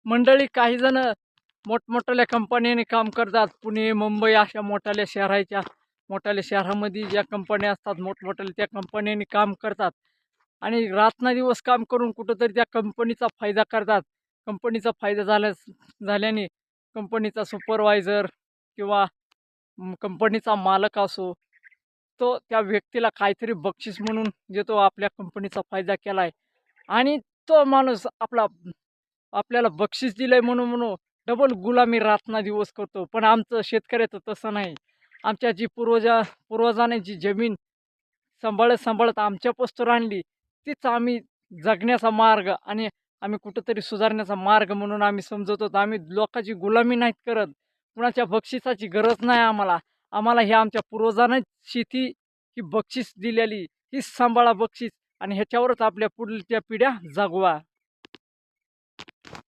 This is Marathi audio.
मंडळी काही जण मोठमोठ्या कंपन्यांनी काम करतात. पुणे, मुंबई अशा मोठ्याल्या शहरामध्ये ज्या कंपन्या असतात मोठमोठ्याल्या त्या कंपन्यांनी काम करतात आणि रात्रंदिवस काम करून कुठंतरी त्या कंपनीचा फायदा करतात. कंपनीचा फायदा झाल्याने कंपनीचा सुपरवायझर किंवा कंपनीचा मालक असो, तो त्या व्यक्तीला काहीतरी बक्षीस म्हणून देतो आपल्या कंपनीचा फायदा केलाय आणि तो माणूस आपल्याला बक्षीस दिलंय म्हणून डबल गुलामी रात्रंदिवस करतो. पण आमचं शेतकऱ्याचं तसं नाही. आमच्या पूर्वजांनी जी जमीन सांभाळत आमच्या पस्तूर आणली, तीच आम्ही जगण्याचा मार्ग आणि आम्ही कुठेतरी सुधारण्याचा मार्ग म्हणून आम्ही समजत आहोत. आम्ही लोकांची गुलामी नाहीत करत. कुणाच्या बक्षिसाची गरज नाही आम्हाला. आम्हाला हे आमच्या पूर्वजांनी शेती ही बक्षीस दिलेली, हीच सांभाळा बक्षीस आणि ह्याच्यावरच आपल्या पुढच्या पिढ्या जगवा.